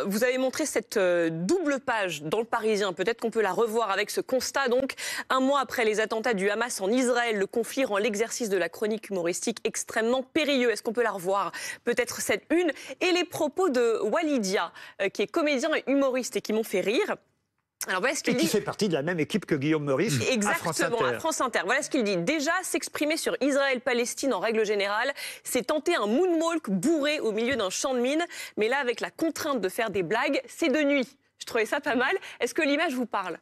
Vous avez montré cette double page dans le Parisien. Peut-être qu'on peut la revoir avec ce constat. Donc, un mois après les attentats du Hamas en Israël, le conflit rend l'exercice de la chronique humoristique extrêmement périlleux. Est-ce qu'on peut la revoir? Peut-être cette une. Et les propos de Walidia, qui est comédien et humoriste et qui m'ont fait rire. Alors, voilà ce qu'il dit. Qui fait partie de la même équipe que Guillaume Meurice à France Inter. Exactement, à France Inter. Voilà ce qu'il dit. Déjà, s'exprimer sur Israël-Palestine en règle générale, c'est tenter un moonwalk bourré au milieu d'un champ de mine. Mais là, avec la contrainte de faire des blagues, c'est de nuit. Je trouvais ça pas mal. Est-ce que l'image vous parle?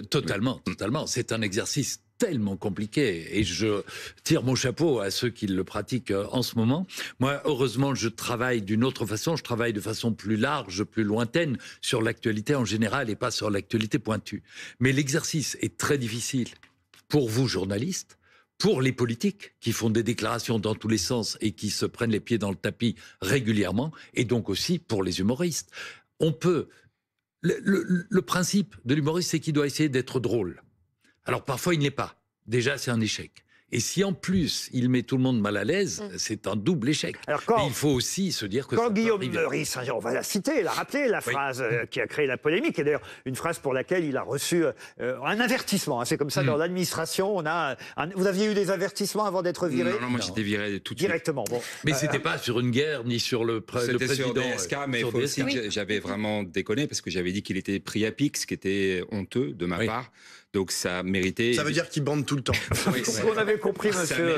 Totalement. C'est un exercice tellement compliqué et je tire mon chapeau à ceux qui le pratiquent en ce moment. Moi, heureusement, je travaille d'une autre façon. Je travaille de façon plus large, plus lointaine sur l'actualité en général et pas sur l'actualité pointue. Mais l'exercice est très difficile pour vous, journalistes, pour les politiques qui font des déclarations dans tous les sens et qui se prennent les pieds dans le tapis régulièrement, et donc aussi pour les humoristes. On peut... Le principe de l'humoriste, c'est qu'il doit essayer d'être drôle. Alors parfois, il n'est pas. Déjà, c'est un échec. Et si en plus, il met tout le monde mal à l'aise, c'est un double échec. Alors et il faut aussi se dire que... Quand Guillaume Meurice, on va la citer, il a rappelé la phrase qui a créé la polémique, et d'ailleurs une phrase pour laquelle il a reçu un avertissement. Hein, c'est comme ça dans l'administration, on a... Vous aviez eu des avertissements avant d'être viré? Non, moi j'étais viré tout de suite. Directement, bon. Mais c'était pas sur une guerre, ni sur le président. C'était sur DSK, mais il faut aussi que j'avais vraiment déconné, parce que j'avais dit qu'il était pris à pic, ce qui était honteux de ma part. Donc ça méritait... Ça veut dire qu'il bande tout le temps. On avait compris, monsieur.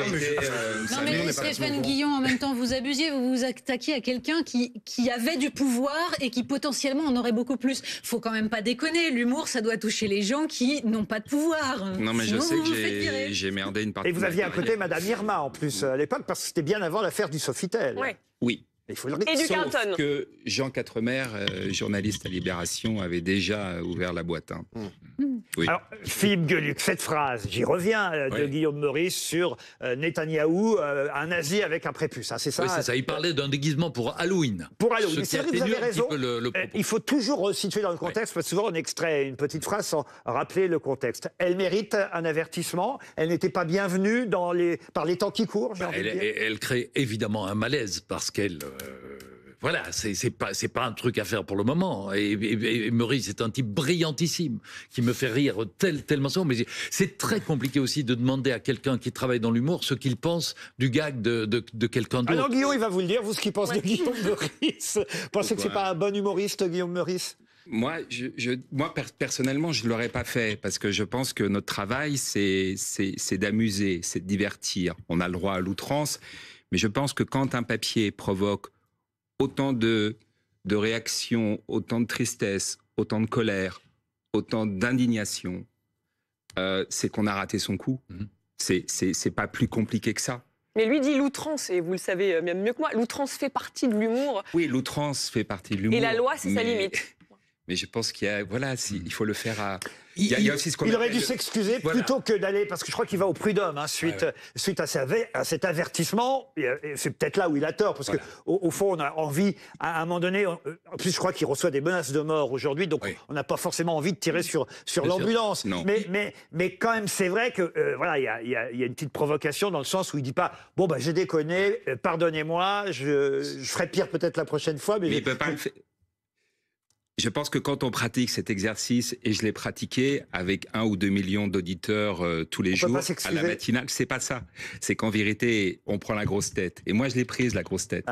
Non mais Stéphane Guillon, en même temps, vous abusiez, vous vous attaquiez à quelqu'un qui avait du pouvoir et qui potentiellement en aurait beaucoup plus. Faut quand même pas déconner, l'humour, ça doit toucher les gens qui n'ont pas de pouvoir. Non mais je sais que j'ai merdé une partie. Et vous aviez à côté Madame Irma, en plus, à l'époque, parce que c'était bien avant l'affaire du Sofitel. Oui. Il faut le Et du Sauf Carlton. que Jean Quatremer, journaliste à Libération, avait déjà ouvert la boîte. Hein. Oui. Alors, Philippe Gueluc, cette phrase, j'y reviens, de Guillaume Meurice sur Netanyahou, un nazi avec un prépuce, hein, c'est ça? Oui, c'est ça. Il parlait d'un déguisement pour Halloween. Pour Halloween. C'est vrai que vous avez raison. Il Il faut toujours resituer dans le contexte, parce que souvent on extrait une petite phrase sans rappeler le contexte. Elle mérite un avertissement. Elle n'était pas bienvenue par les temps qui courent. Elle crée évidemment un malaise parce qu'elle... voilà, c'est pas un truc à faire pour le moment. Et Meurice est un type brillantissime qui me fait rire tellement souvent. Mais c'est très compliqué aussi de demander à quelqu'un qui travaille dans l'humour ce qu'il pense du gag de quelqu'un d'autre. Alors Guillaume, il va vous le dire, vous, ce qu'il pense de Guillaume Meurice. Vous pensez que c'est pas un bon humoriste, Guillaume Meurice? Moi, personnellement, je ne l'aurais pas fait parce que je pense que notre travail, c'est d'amuser, c'est de divertir. On a le droit à l'outrance, mais je pense que quand un papier provoque autant de réactions, autant de tristesse, autant de colère, autant d'indignation, c'est qu'on a raté son coup. C'est pas plus compliqué que ça. Mais lui dit l'outrance, et vous le savez même mieux que moi, l'outrance fait partie de l'humour. Oui, l'outrance fait partie de l'humour. Et la loi, c'est sa limite. Mais je pense qu'il y a, voilà, il faut le faire à... Il y a aussi ce qu'on aurait dû s'excuser plutôt que d'aller, parce que je crois qu'il va au prud'homme suite à cet avertissement. C'est peut-être là où il a tort, parce que au fond, on a envie, à un moment donné, en plus je crois qu'il reçoit des menaces de mort aujourd'hui, donc on n'a pas forcément envie de tirer sur l'ambulance. Mais quand même, c'est vrai que voilà, il y a une petite provocation dans le sens où il dit pas, bon bah j'ai déconné, pardonnez-moi, je ferai pire peut-être la prochaine fois, mais il peut pas le faire. Je pense que quand on pratique cet exercice, et je l'ai pratiqué avec 1 ou 2 millions d'auditeurs tous les jours à la matinale, c'est pas ça. C'est qu'en vérité, on prend la grosse tête. Et moi, je l'ai prise, la grosse tête.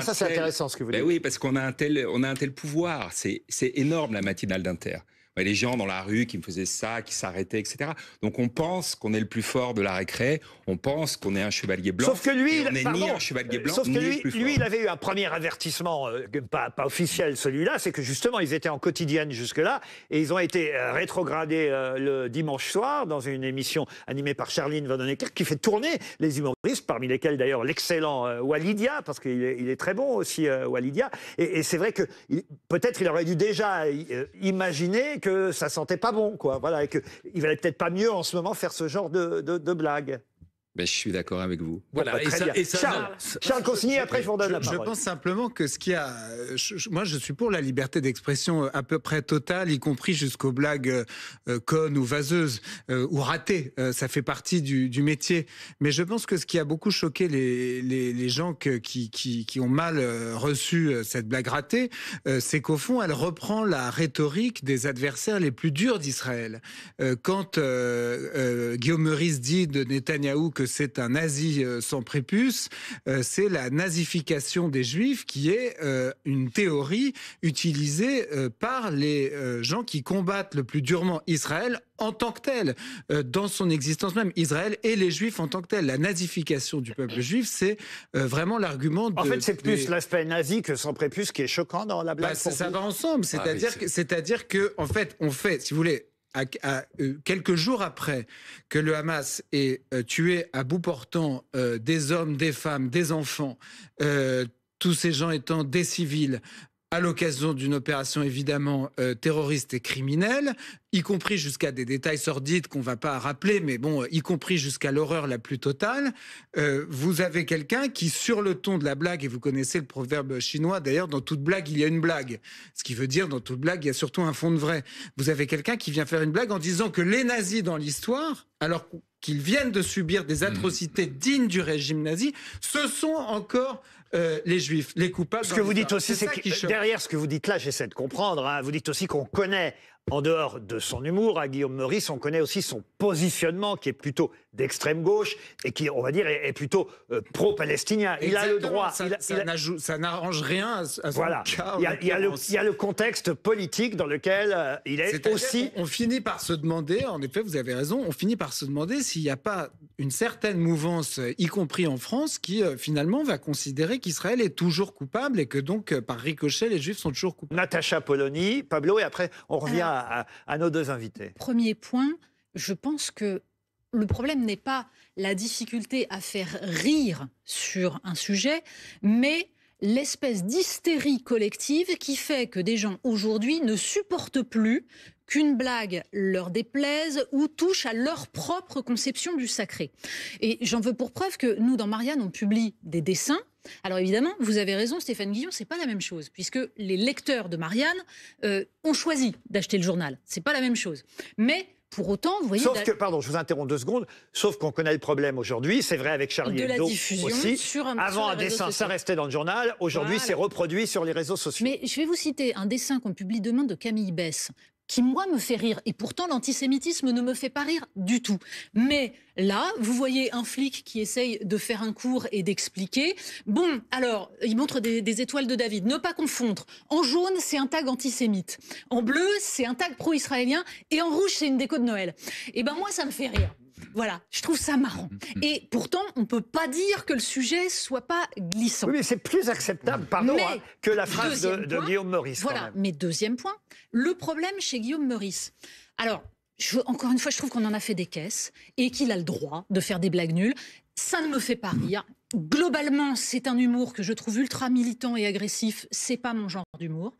Ça, c'est intéressant ce que vous dites. Oui, parce qu'on a un tel pouvoir. C'est énorme, la matinale d'Inter. Les gens dans la rue qui me faisaient ça, qui s'arrêtaient, etc. Donc on pense qu'on est le plus fort de la récré, on pense qu'on est un chevalier blanc. Sauf que lui, on n'est ni un chevalier blanc, sauf que ni le plus fort. lui, il avait eu un premier avertissement, pas officiel celui-là, c'est que justement ils étaient en quotidienne jusque-là, et ils ont été rétrogradés le dimanche soir dans une émission animée par Charline Vanhoenacker qui fait tourner les humoristes, parmi lesquels d'ailleurs l'excellent Walidia, parce qu'il est très bon aussi, Walidia. Et c'est vrai que peut-être il aurait dû déjà imaginer que ça sentait pas bon, quoi. Voilà, et qu'il valait peut-être pas mieux en ce moment faire ce genre de blague. Ben, je suis d'accord avec vous. Voilà, Très bien. Charles Consigny, après je vous redonne la Je parole. pense simplement que ce qui a... moi, je suis pour la liberté d'expression à peu près totale, y compris jusqu'aux blagues connes ou vaseuses ou ratées. Ça fait partie du métier. Mais je pense que ce qui a beaucoup choqué les gens qui ont mal reçu cette blague ratée, c'est qu'au fond, elle reprend la rhétorique des adversaires les plus durs d'Israël. Quand Guillaume Meurice dit de Netanyahou que c'est un nazi sans prépuce, c'est la nazification des Juifs qui est une théorie utilisée par les gens qui combattent le plus durement Israël en tant que tel, dans son existence même, Israël et les Juifs en tant que tel. La nazification du peuple juif, c'est vraiment l'argument de... En fait, c'est plus l'aspect nazi que sans prépuce qui est choquant dans la blague. Ça va ensemble, c'est-à-dire que, en fait, on fait, si vous voulez, quelques jours après que le Hamas ait tué à bout portant des hommes, des femmes, des enfants, tous ces gens étant des civils, à l'occasion d'une opération évidemment terroriste et criminelle, y compris jusqu'à des détails sordides qu'on ne va pas rappeler, mais bon, y compris jusqu'à l'horreur la plus totale, vous avez quelqu'un qui, sur le ton de la blague, et vous connaissez le proverbe chinois, d'ailleurs, dans toute blague, il y a une blague. Ce qui veut dire, dans toute blague, il y a surtout un fond de vrai. Vous avez quelqu'un qui vient faire une blague en disant que les nazis dans l'histoire, alors qu'ils viennent de subir des atrocités dignes du régime nazi, ce sont encore les Juifs, les coupables. Ce que vous dites aussi, c'est que derrière ce que vous dites là, j'essaie de comprendre, hein, vous dites aussi qu'on connaît, en dehors de son humour, à Guillaume Meurice, on connaît aussi son positionnement qui est plutôt d'extrême gauche et qui, on va dire, est plutôt pro-palestinien. Il a le droit. Ça n'arrange rien à son voilà. cas. Il y a le contexte politique dans lequel il est aussi... On finit par se demander, en effet, vous avez raison, on finit par se demander s'il n'y a pas une certaine mouvance, y compris en France, qui finalement va considérer qu'Israël est toujours coupable et que donc, par ricochet, les Juifs sont toujours coupables. Natacha Polony, Pablo, et après, on revient à nos deux invités. Premier point, je pense que le problème n'est pas la difficulté à faire rire sur un sujet, mais l'espèce d'hystérie collective qui fait que des gens aujourd'hui ne supportent plus qu'une blague leur déplaise ou touche à leur propre conception du sacré. Et j'en veux pour preuve que nous, dans Marianne, on publie des dessins. Alors évidemment, vous avez raison, Stéphane Guillon, c'est pas la même chose, puisque les lecteurs de Marianne ont choisi d'acheter le journal. C'est pas la même chose. Mais pour autant, vous voyez... Sauf que, pardon, je vous interromps 2 secondes, sauf qu'on connaît le problème aujourd'hui, c'est vrai avec Charlie Hebdo aussi. Avant, un dessin, ça restait dans le journal, aujourd'hui, c'est reproduit sur les réseaux sociaux. Mais je vais vous citer un dessin qu'on publie demain de Camille Bess, qui, moi, me fait rire. Et pourtant, l'antisémitisme ne me fait pas rire du tout. Mais là, vous voyez un flic qui essaye de faire un cours et d'expliquer. Bon, alors, il montre des étoiles de David. Ne pas confondre. En jaune, c'est un tag antisémite. En bleu, c'est un tag pro-israélien. Et en rouge, c'est une déco de Noël. Et ben moi, ça me fait rire. Voilà, je trouve ça marrant. Et pourtant, on ne peut pas dire que le sujet soit pas glissant. Oui, mais c'est plus acceptable, pardon, que la phrase de Guillaume Meurice. Voilà, mais deuxième point, le problème chez Guillaume Meurice. Alors, encore une fois, je trouve qu'on en a fait des caisses et qu'il a le droit de faire des blagues nulles. Ça ne me fait pas rire. Globalement, c'est un humour que je trouve ultra militant et agressif. C'est pas mon genre d'humour.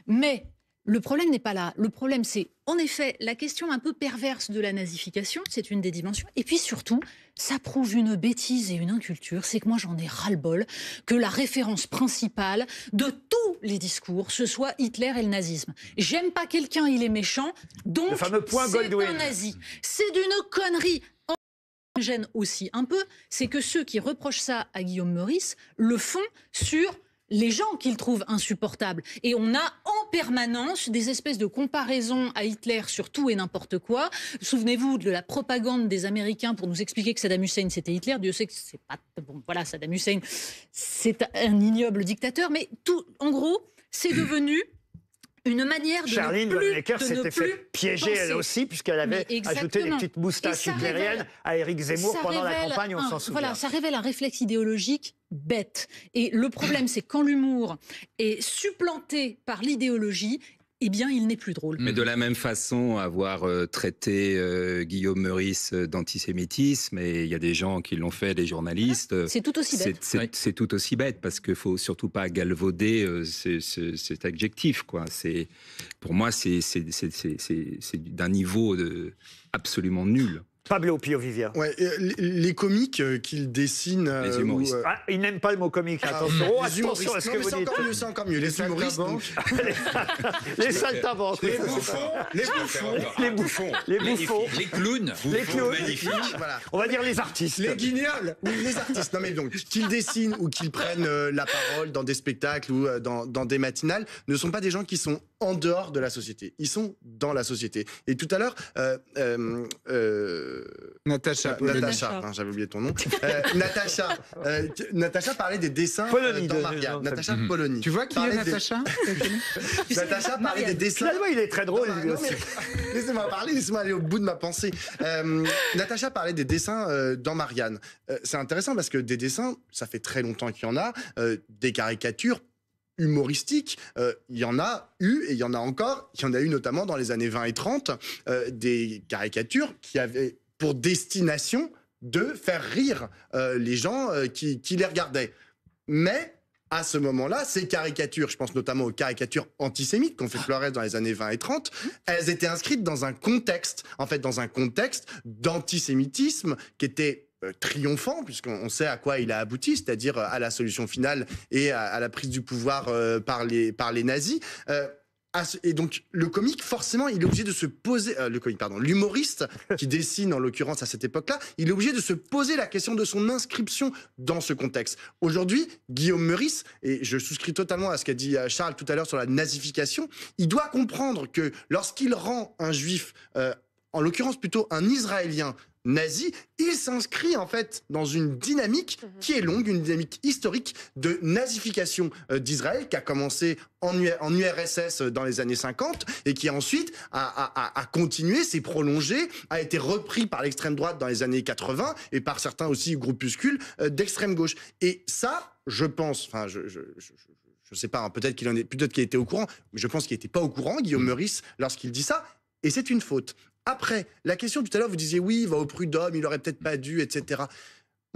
Mais le problème n'est pas là. Le problème, c'est en effet la question un peu perverse de la nazification. C'est une des dimensions. Et puis surtout, ça prouve une bêtise et une inculture. C'est que moi, j'en ai ras-le-bol que la référence principale de tous les discours, ce soit Hitler et le nazisme. J'aime pas quelqu'un, il est méchant, donc c'est un nazi. C'est d'une connerie. Me gêne aussi un peu, c'est que ceux qui reprochent ça à Guillaume Meurice le font sur les gens qu'ils trouvent insupportables. Et on a en permanence des espèces de comparaisons à Hitler sur tout et n'importe quoi. Souvenez-vous de la propagande des Américains pour nous expliquer que Saddam Hussein c'était Hitler. Dieu sait que c'est pas... Bon, voilà, Saddam Hussein, c'est un ignoble dictateur. Mais tout, en gros, c'est devenu une manière de Charline Necker s'était fait piéger elle aussi, puisqu'elle avait ajouté les petites moustaches hitlériennes à Éric Zemmour pendant la campagne, on s'en souvient. Voilà, ça révèle un réflexe idéologique bête. Et le problème, c'est quand l'humour est supplanté par l'idéologie, eh bien, il n'est plus drôle. Mais de la même façon, avoir traité Guillaume Meurice d'antisémitisme, et il y a des gens qui l'ont fait, des journalistes. C'est tout aussi bête. C'est tout aussi bête, parce qu'il ne faut surtout pas galvauder cet adjectif, quoi. Pour moi, c'est d'un niveau absolument nul. Pablo Pio-Vivien. Ouais, les comiques qu'il dessine... Les humoristes. Il n'aime pas le mot comique, attention. Oh, les attention humoristes. à ce Non, que mais vous c'est dites. encore mieux, c'est encore mieux. Les humoristes, donc, Les saltimbanques. les bouffons, Les bouffons. Les bouffons. Les clowns. Les clowns. voilà. On va dire les artistes. Les guignols. Oui, les artistes. Non mais donc, qu'ils dessinent ou qu'ils prennent la parole dans des spectacles ou dans des matinales, ne sont pas des gens qui sont en dehors de la société. Ils sont dans la société. Et tout à l'heure, Natacha. hein, j'avais oublié ton nom. Natacha parlait des dessins Polony, dans Marianne. Natacha Polony. Tu vois qui est Parlait Natacha Natacha parlait des dessins. Finalement, il est très drôle, lui Non, aussi. mais laissez-moi parler, laissez-moi aller au bout de ma pensée. Natacha parlait des dessins dans Marianne. C'est intéressant parce que des dessins, ça fait très longtemps qu'il y en a. Des caricatures humoristiques, il y en a eu et il y en a encore. Il y en a eu notamment dans les années 20 et 30, des caricatures qui avaient pour destination de faire rire les gens qui les regardaient. Mais à ce moment-là, ces caricatures, je pense notamment aux caricatures antisémites qu'ont fait Flores dans les années 20 et 30, elles étaient inscrites dans un contexte, d'antisémitisme qui était triomphant, puisqu'on sait à quoi il a abouti, c'est-à-dire à la solution finale et à la prise du pouvoir par les nazis. Et donc, le comique, forcément, il est obligé de se poser... l'humoriste, qui dessine, en l'occurrence, à cette époque-là, il est obligé de se poser la question de son inscription dans ce contexte. Aujourd'hui, Guillaume Meurice, et je souscris totalement à ce qu'a dit Charles tout à l'heure sur la nazification, il doit comprendre que lorsqu'il rend un juif, en l'occurrence plutôt un Israélien, nazi, il s'inscrit en fait dans une dynamique qui est longue, une dynamique historique de nazification d'Israël qui a commencé en URSS dans les années 50 et qui ensuite a continué, s'est prolongé, a été repris par l'extrême droite dans les années 80 et par certains aussi groupuscules d'extrême gauche. Et ça, je pense, enfin je sais pas, hein, peut-être qu'il était au courant, mais je pense qu'il n'était pas au courant, Guillaume Meurice, lorsqu'il dit ça, et c'est une faute. Après, la question tout à l'heure, vous disiez oui, il va au prud'homme, il aurait peut-être pas dû, etc.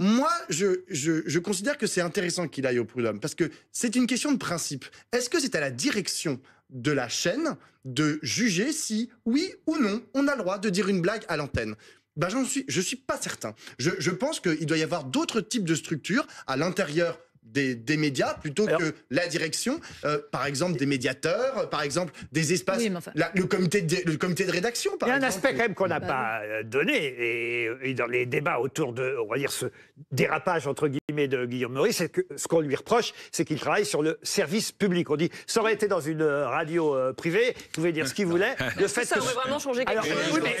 Moi, je considère que c'est intéressant qu'il aille au prud'homme parce que c'est une question de principe. Est-ce que c'est à la direction de la chaîne de juger si, oui ou non, on a le droit de dire une blague à l'antenne ? Ben, je suis pas certain. Je pense qu'il doit y avoir d'autres types de structures à l'intérieur des médias plutôt que la direction, par exemple des médiateurs, par exemple des espaces, Oui, mais enfin... le comité de rédaction, par exemple. Il y a un aspect quand même qu'on n'a pas donné, et dans les débats autour de, on va dire, ce dérapage entre guillemets de Guillaume Meurice, c'est que ce qu'on lui reproche, c'est qu'il travaille sur le service public. On dit, ça aurait été dans une radio privée, il pouvait dire ce qu'il voulait. Le fait Ça que aurait vraiment changé quelque chose. oui, mais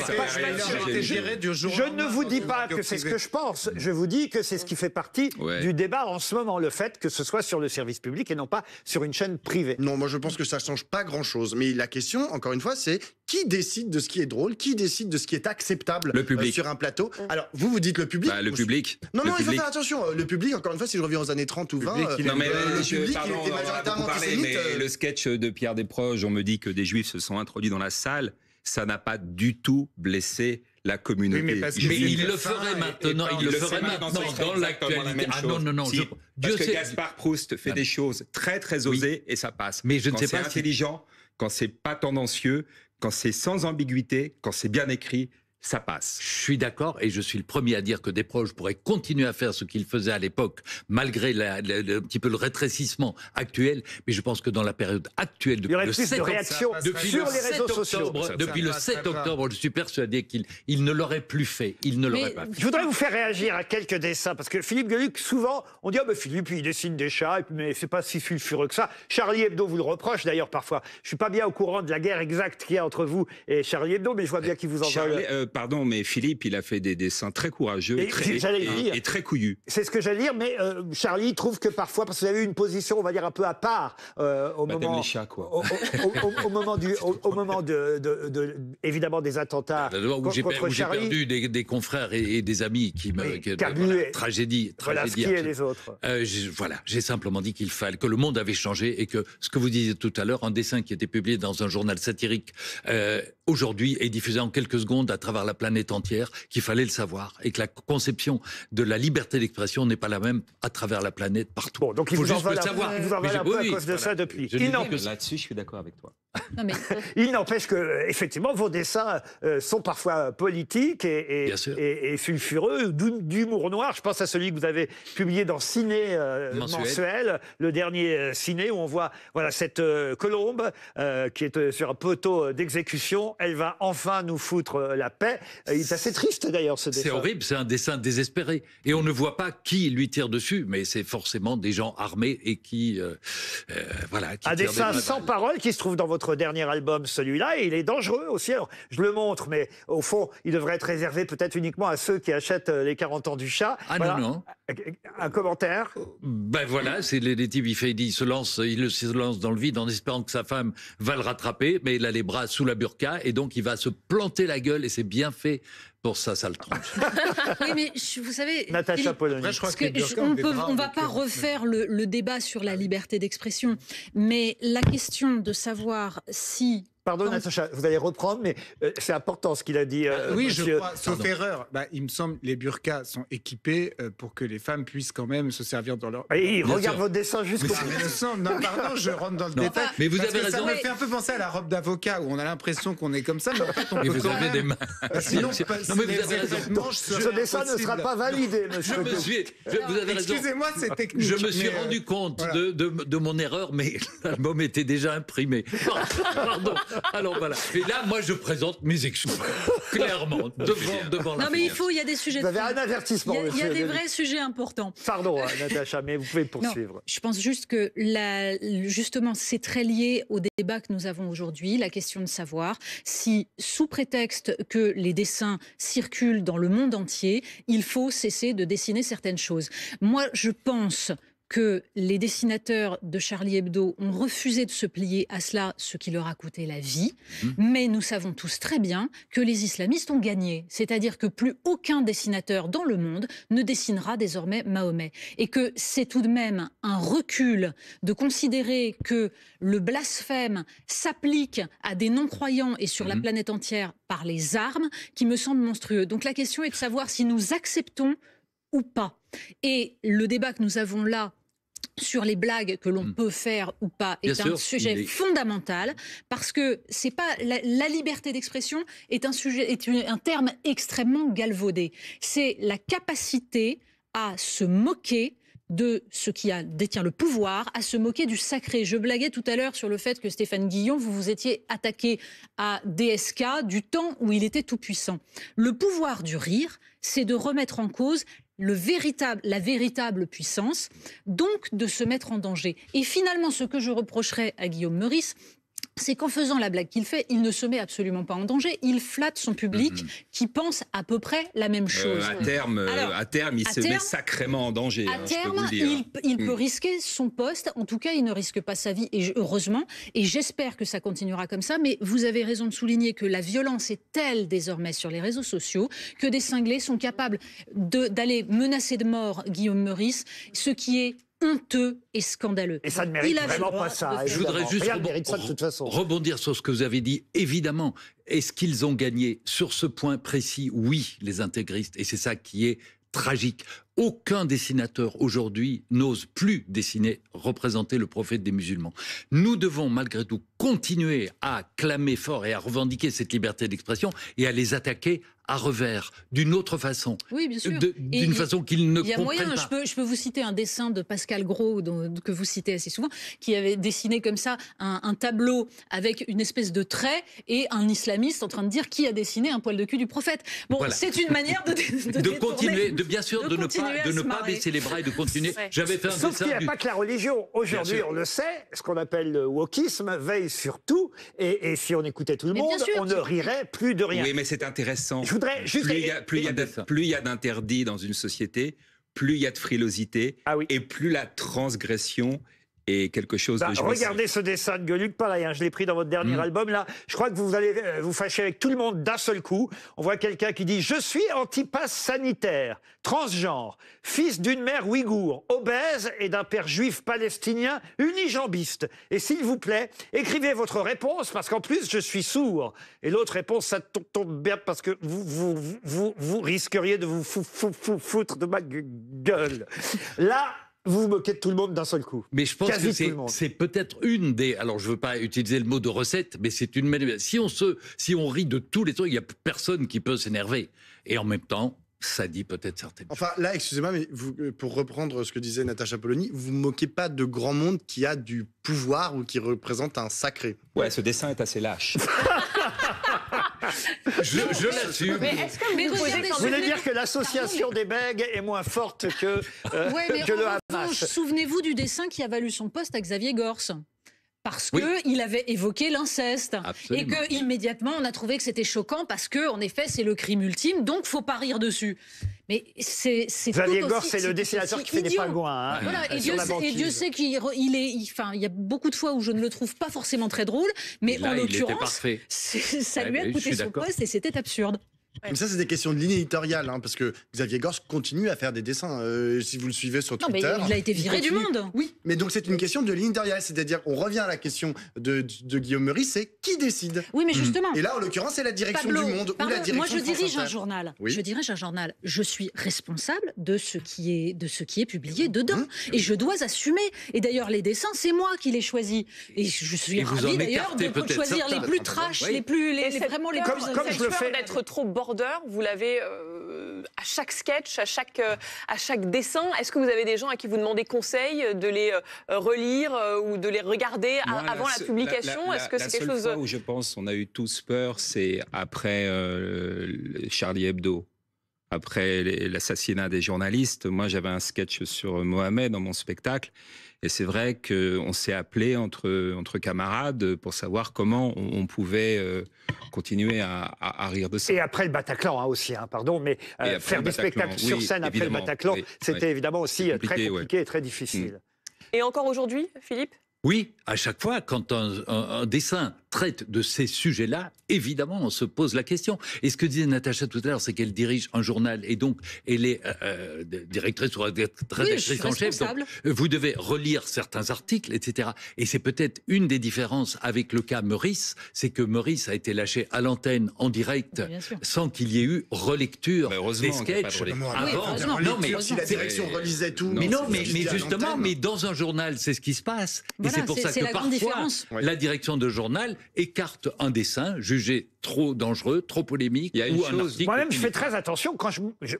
je ne vous dis pas que c'est ce que je pense. Je vous dis que c'est ce qui fait partie du débat en ce moment, le fait que ce soit sur le service public et non pas sur une chaîne privée. Non, moi je pense que ça change pas grand-chose. Mais la question, encore une fois, c'est qui décide de ce qui est drôle, qui décide de ce qui est acceptable sur un plateau. Alors, vous dites le public. Le public. Non, il faut faire attention. Le public, encore une fois, si je reviens aux années 30 ou 20, non, mais le public, il était majoritairement antisémite. Mais le sketch de Pierre Desproges, on me dit que des juifs se sont introduits dans la salle, ça n'a pas du tout blessé la communauté. Oui, mais il le ferait maintenant, dans l'actualité. Ah non, si, parce que Gaspard Proust fait des choses très très osées et ça passe. Mais je ne sais pas quand c'est intelligent, quand c'est pas tendancieux, quand c'est sans ambiguïté, quand c'est bien écrit, ça passe. Je suis d'accord et je suis le premier à dire que Desproges pourrait continuer à faire ce qu'il faisait à l'époque, malgré un petit peu le rétrécissement actuel. Mais je pense que dans la période actuelle, depuis le 7 octobre, je suis persuadé qu'il ne l'aurait plus fait. Il ne l'aurait pas fait. Je voudrais vous faire réagir à quelques dessins, parce que Philippe Gueluc, souvent, on dit « Ah ben Philippe, il dessine des chats, mais c'est pas si sulfureux que ça. » Charlie Hebdo vous le reproche d'ailleurs parfois. Je suis pas bien au courant de la guerre exacte qu'il y a entre vous et Charlie Hebdo, mais je vois bien qu'il vous en veut. Pardon, mais Philippe, il a fait des dessins très courageux et très couillus. C'est ce que j'allais dire, mais Charlie trouve que parfois, parce que vous avez eu une position, on va dire, un peu à part au moment... les chats, quoi. Au moment évidemment, des attentats où j'ai perdu des confrères et des amis tragédie. Voilà, et les autres. J'ai simplement dit que le monde avait changé et que ce que vous disiez tout à l'heure, un dessin qui était publié dans un journal satirique aujourd'hui est diffusé en quelques secondes à travers la planète entière, qu'il fallait le savoir et que la conception de la liberté d'expression n'est pas la même à travers la planète partout. Bon, donc il faut juste le savoir. Il vous en va un peu à cause de ça depuis. Là-dessus, je suis d'accord avec toi. Non, mais Il n'empêche que, effectivement, vos dessins sont parfois politiques Bien sûr. et sulfureux, d'humour noir. Je pense à celui que vous avez publié dans Ciné mensuel, le dernier Ciné, où on voit cette colombe qui est sur un poteau d'exécution. Elle va enfin nous foutre la paix. Il est assez triste d'ailleurs ce dessin. C'est horrible, c'est un dessin désespéré. Et on ne voit pas qui lui tire dessus, mais c'est forcément des gens armés et qui qui Un tirent dessin des sans balles. parole qui se trouve dans votre dernier album, celui-là, et il est dangereux aussi. Alors, je le montre, mais au fond, il devrait être réservé peut-être uniquement à ceux qui achètent les 40 ans du chat. Ah Voilà. non. Un commentaire. Ben voilà, c'est les types, il se lance dans le vide en espérant que sa femme va le rattraper, mais il a les bras sous la burqa et donc il va se planter la gueule et c'est bien fait pour sa sale tronche. oui, mais vous savez, Natacha Polony. Après, je crois parce que les que burkas ont des draps on va avec, pas refaire le débat sur la liberté d'expression, mais la question de savoir si... Pardon, Natacha, vous allez reprendre, mais c'est important ce qu'il a dit. Oui, monsieur. je crois, sauf erreur. Il me semble que les burkas sont équipés pour que les femmes puissent quand même se servir dans leur... Et il Bien regarde sûr. votre dessin jusqu'au bout. Il me semble, non, pardon, je rentre dans le détail. Mais vous Parce avez que raison. Ça me fait un peu penser à la robe d'avocat où on a l'impression qu'on est comme ça, mais en fait on Et peut vous quand avez même... des mains. Sinon, Bien sûr. pas- Non, mais les vous avez raison. vêtements, je Ce serais dessin ne sera impossible. pas validé, monsieur. Vous avez raison. Excusez-moi, c'est technique. Je me suis mais, rendu compte voilà. de mon erreur, mais l'album était déjà imprimé. Pardon. Alors voilà. Et là, moi, je présente mes excuses. Clairement, devant la Non, mais France. il y a des sujets... Vous avez un il avertissement, y a monsieur. des vrais sujets importants. Pardon, Natacha, mais vous pouvez poursuivre. Non, je pense juste que justement, c'est très lié au débat que nous avons aujourd'hui, la question de savoir si, sous prétexte que les dessins circulent dans le monde entier, il faut cesser de dessiner certaines choses. Moi, je pense que les dessinateurs de Charlie Hebdo ont refusé de se plier à cela, ce qui leur a coûté la vie. Mais nous savons tous très bien que les islamistes ont gagné. C'est-à-dire que plus aucun dessinateur dans le monde ne dessinera désormais Mahomet. Et que c'est tout de même un recul de considérer que le blasphème s'applique à des non-croyants et sur la planète entière par les armes qui me semble monstrueux. Donc la question est de savoir si nous acceptons ou pas. Et le débat que nous avons là sur les blagues que l'on peut faire ou pas est Bien un sûr, sujet il est- fondamental parce que c'est pas la liberté d'expression est un terme extrêmement galvaudé. C'est la capacité à se moquer de ce qui détient le pouvoir, à se moquer du sacré. Je blaguais tout à l'heure sur le fait que Stéphane Guillon, vous vous étiez attaqué à DSK du temps où il était tout puissant. Le pouvoir du rire, c'est de remettre en cause la véritable puissance, donc de se mettre en danger. Et finalement, ce que je reprocherais à Guillaume Meurice, c'est qu'en faisant la blague qu'il fait, il ne se met absolument pas en danger. Il flatte son public qui pense à peu près la même chose. À terme, Alors, il à se met terme- sacrément en danger. À je peux vous terme, le dire. il peut risquer son poste. En tout cas, il ne risque pas sa vie, et heureusement. Et j'espère que ça continuera comme ça. Mais vous avez raison de souligner que la violence est telle désormais sur les réseaux sociaux que des cinglés sont capables d'aller menacer de mort Guillaume Meurice, ce qui est honteux et scandaleux. Et ça ne Il mérite avait vraiment le droit pas ça. de faire Je voudrais évidemment. juste Rien ne mérite ça de toute façon. rebondir sur ce que vous avez dit. Évidemment, est-ce qu'ils ont gagné sur ce point précis? Oui, les intégristes. Et c'est ça qui est tragique. Aucun dessinateur aujourd'hui n'ose plus dessiner, représenter le prophète des musulmans. Nous devons malgré tout continuer à clamer fort et à revendiquer cette liberté d'expression et à les attaquer à revers, d'une autre façon. Oui, bien sûr. D'une façon qu'ils ne Il y a comprennent moyen, pas. je peux vous citer un dessin de Pascal Gros, que vous citez assez souvent, qui avait dessiné comme ça un tableau avec une espèce de trait et un islamiste en train de dire qui a dessiné un poil de cul du prophète. Bon, Voilà. c'est une manière de détourner- Continuer, bien sûr, de ne continuer à se pas marrer. baisser les bras et de continuer. Ouais. J'avais fait un Sauf qu'il n'y dessin a du... pas que la religion. Aujourd'hui, Bien sûr. on le sait, ce qu'on appelle le wokisme veille sur tout. Et si on écoutait tout le Mais bien monde, sûr, on ne rirait plus de rien. Oui, mais c'est intéressant. Je voudrais juste... Plus il y a d'interdits dans une société, plus il y a de frilosité, Ah oui. et plus la transgression est quelque chose Bah, de jouissif. regardez ce dessin de Gueuluc, pareil, je l'ai pris dans votre dernier album. Là, je crois que vous allez vous fâcher avec tout le monde d'un seul coup. On voit quelqu'un qui dit « Je suis anti-pass sanitaire, transgenre, fils d'une mère ouïghour, obèse et d'un père juif palestinien unijambiste. Et s'il vous plaît, écrivez votre réponse parce qu'en plus, je suis sourd. » Et l'autre réponse, ça tombe bien parce que vous risqueriez de vous foutre de ma gueule. Là... vous vous moquez de tout le monde d'un seul coup. Mais je pense Quasi que tout le monde. c'est peut-être une des... Alors, je ne veux pas utiliser le mot de recette, mais c'est une... Si on rit de tous les trucs, il n'y a personne qui peut s'énerver. Et en même temps, ça dit peut-être certaines choses. Enfin, là, excusez-moi, mais vous, pour reprendre ce que disait Natacha Polony, vous ne moquez pas de grand monde qui a du pouvoir ou qui représente un sacré. Ouais, ce dessin est assez lâche. Je l'assume. Mais est-ce que Mais vous posez regardez, quand Vous même... voulez dire que l'association des bègues est moins forte que, Ouais, mais que le en Hamas. revanche, souvenez-vous du dessin qui a valu son poste à Xavier Gorce. Parce Oui. qu'il avait évoqué l'inceste. Absolument. Et que immédiatement on a trouvé que c'était choquant parce que, en effet, c'est le crime ultime, donc faut pas rire dessus. Mais c'est Xavier tout Gorce, aussi- c'est le tout dessinateur aussi qui fait des idiot. pingouins. Hein, Voilà, et sur Dieu, la sait, et banquise. Dieu sait qu'il il y a beaucoup de fois où je ne le trouve pas forcément très drôle, mais Là, en il était l'occurrence, parfait. ça Ouais, lui a mais je coûté suis son d'accord. poste et c'était absurde. Mais ça, c'est des questions de ligne éditoriale, hein, parce que Xavier Gorce continue à faire des dessins. Si vous le suivez sur Non, mais Twitter. il a été viré du continue. monde. Oui, mais donc c'est une question de ligne éditoriale. C'est-à-dire, on revient à la question de Guillaume Meurice, c'est qui décide. Oui, mais justement. Et là, en l'occurrence, c'est la direction Pablo, du Monde ou pardon, la direction moi je de France dirige un Inter. journal. Oui. Je dirige un journal. Je suis responsable de ce qui est publié dedans. Et je dois assumer. Et d'ailleurs, les dessins, c'est moi qui les choisis. Et je suis Et vous ravie en d'ailleurs écartez de peut-être choisir les certains. plus trash, Oui. les plus, Et cette vraiment les peur- plus. comme cette je le peur fais- d'être trop border, vous l'avez à chaque sketch, à chaque dessin. Est-ce que vous avez des gens à qui vous demandez conseil de les relire ou de les regarder Moi, avant la publication? Est-ce que c'est quelque chose La seule fois où je pense on a eu tous peur, c'est après Charlie Hebdo. Après l'assassinat des journalistes, moi j'avais un sketch sur Mohamed dans mon spectacle. Et c'est vrai qu'on s'est appelé entre camarades pour savoir comment on pouvait continuer à rire de ça. Et après le Bataclan hein, aussi, hein, pardon, mais Et après faire le des Bataclan, spectacles sur oui, scène après le évidemment, Bataclan, oui, c'était oui. évidemment aussi C'est très compliqué, compliqué et très difficile. Et encore aujourd'hui, Philippe? Oui, à chaque fois, quand un dessin traite de ces sujets-là, évidemment, on se pose la question. Et ce que disait Natacha tout à l'heure, c'est qu'elle dirige un journal et donc elle est directrice ou rédactrice en chef. Donc, vous devez relire certains articles, etc. Et c'est peut-être une des différences avec le cas Meurice, c'est que Meurice a été lâché à l'antenne en direct Bien sûr. sans qu'il y ait eu relecture Mais heureusement des qu'il y a pas de sketchs relecture. avant. heureusement. Non, mais si la direction relisait tout. mais non, c'est ce qui se dit à justement, l'antenne. mais dans un journal, c'est ce qui se passe. Voilà, et c'est pour ça c'est que la grande parfois, différence. la direction de journal écarte un dessin jugé trop dangereux, trop polémique, Il y a une ou un chose- article Moi-même, qui je n'est fais très attention quand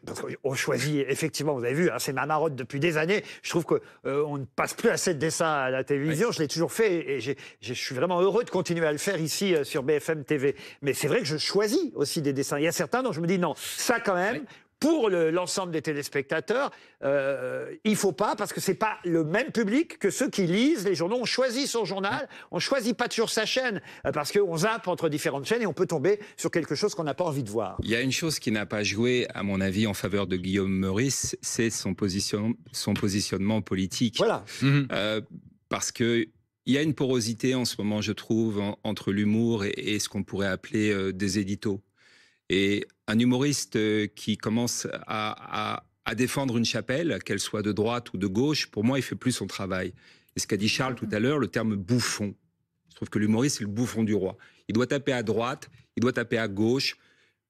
parce qu'on choisit, effectivement, vous avez vu, hein, c'est ma marotte depuis des années. Je trouve qu'on ne passe plus assez de dessins à la télévision. Je l'ai toujours fait et je suis vraiment heureux de continuer à le faire ici sur BFM TV. Mais c'est vrai que je choisis aussi des dessins. Il y a certains dont je me dis non, ça quand même. Pour l'ensemble des téléspectateurs, il ne faut pas, parce que ce n'est pas le même public que ceux qui lisent les journaux. On choisit son journal, on ne choisit pas toujours sa chaîne, parce qu'on zappe entre différentes chaînes et on peut tomber sur quelque chose qu'on n'a pas envie de voir. Il y a une chose qui n'a pas joué, à mon avis, en faveur de Guillaume Meurice, c'est son positionnement politique. Voilà. Parce que il y a une porosité en ce moment, je trouve, entre l'humour et ce qu'on pourrait appeler des éditos. Et un humoriste qui commence à défendre une chapelle, qu'elle soit de droite ou de gauche, pour moi, il fait plus son travail. Et ce qu'a dit Charles tout à l'heure, le terme bouffon. Je trouve que l'humoriste, c'est le bouffon du roi. Il doit taper à droite, il doit taper à gauche.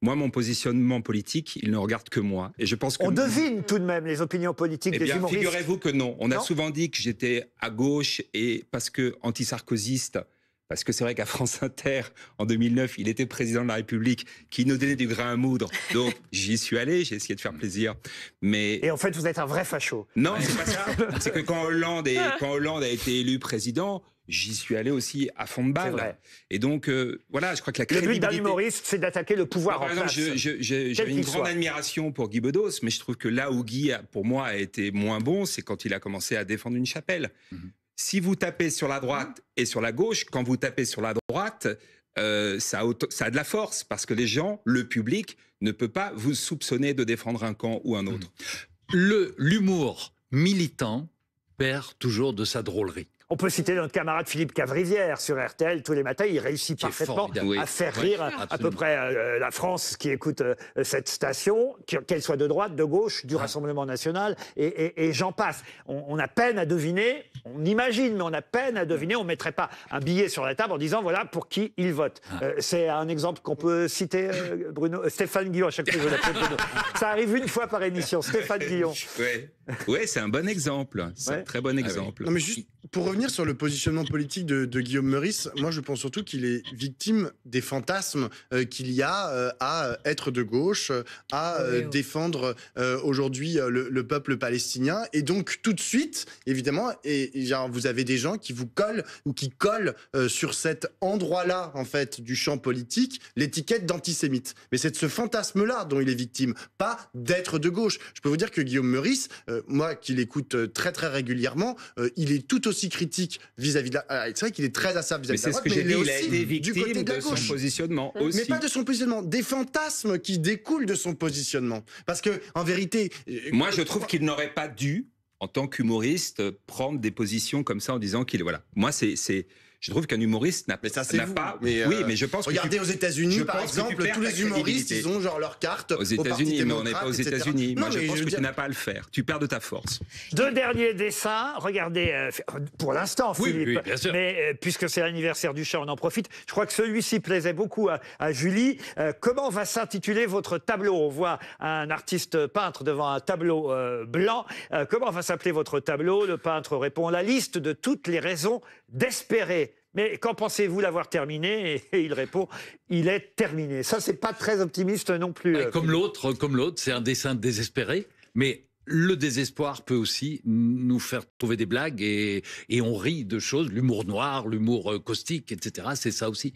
Moi, mon positionnement politique, il ne regarde que moi. Et je pense que On devine tout de même les opinions politiques eh des bien, humoristes. figurez-vous que non. On a Non souvent dit que j'étais à gauche et parce que anti-sarkozyste. Parce que c'est vrai qu'à France Inter, en 2009, il était président de la République, qui nous donnait du grain à moudre. Donc, j'y suis allé, j'ai essayé de faire plaisir. Mais Et en fait, vous êtes un vrai facho. non, c'est pas ça. C'est que quand Hollande a été élu président, j'y suis allé aussi à fond de C'est balle. vrai. Et donc, voilà, je crois que la Le but d'un crédibilité... humoriste, c'est d'attaquer le pouvoir Par en exemple, place. j'avais Quel une qu'il grande soit. admiration pour Guy Bedos, mais je trouve que là où Guy, pour moi, a été moins bon, c'est quand il a commencé à défendre une chapelle. Si vous tapez sur la droite et sur la gauche, quand vous tapez sur la droite, ça a de la force, parce que les gens, le public, ne peut pas vous soupçonner de défendre un camp ou un autre. L'humour militant perd toujours de sa drôlerie. On peut citer notre camarade Philippe Cavrivière sur RTL tous les matins. Il réussit Qui est parfaitement formidable. à faire rire à peu près la France qui écoute cette station, qu'elle soit de droite, de gauche, du Rassemblement national, et j'en passe. On a peine à deviner, on imagine, mais on a peine à deviner. On ne mettrait pas un billet sur la table en disant voilà pour qui il vote. C'est un exemple qu'on peut citer, Bruno. Stéphane Guillon, à chaque fois que je l'appelle Bruno. Ça arrive une fois par émission, Stéphane Guillon. Ouais, c'est un bon exemple. C'est un très bon exemple. Non, mais juste pour revenir sur le positionnement politique de Guillaume Meurice, moi je pense surtout qu'il est victime des fantasmes qu'il y a à être de gauche, à défendre aujourd'hui le peuple palestinien. Et donc tout de suite, évidemment, genre, vous avez des gens qui vous collent ou qui collent sur cet endroit-là, en fait, du champ politique, l'étiquette d'antisémite. Mais c'est de ce fantasme-là dont il est victime, pas d'être de gauche. Je peux vous dire que Guillaume Meurice, moi qui l'écoute très très régulièrement, il est tout aussi critique vis-à-vis de la... C'est vrai qu'il est très acerbe vis-à-vis de la droite, mais il a été victime de son positionnement aussi. Mais pas de son positionnement, des fantasmes qui découlent de son positionnement. Parce que, en vérité... Moi, je trouve qu'il n'aurait pas dû, en tant qu'humoriste, prendre des positions comme ça en disant qu'il... Voilà. Moi, je trouve qu'un humoriste n'a pas... Mais oui, mais je pense regardez aux États-Unis, par exemple, tous les humoristes, crédibilité. ils ont genre leur carte Aux États-Unis, mais on n'est pas aux États-Unis. Moi, je pense que tu n'as pas à le faire. Tu perds de ta force. Deux derniers dessins. Regardez, pour l'instant, Oui, Philippe. oui, bien sûr. Mais puisque c'est l'anniversaire du chat, on en profite. Je crois que celui-ci plaisait beaucoup à Julie. Comment va s'intituler votre tableau? On voit un artiste peintre devant un tableau blanc. Comment va s'appeler votre tableau? Le peintre répond: la liste de toutes les raisons d'espérer. Mais quand pensez-vous l'avoir terminé? Et il répond: il est terminé. Ça, c'est pas très optimiste non plus. Comme l'autre, c'est un dessin désespéré, mais le désespoir peut aussi nous faire trouver des blagues et on rit de choses, l'humour noir, l'humour caustique, etc. C'est ça aussi.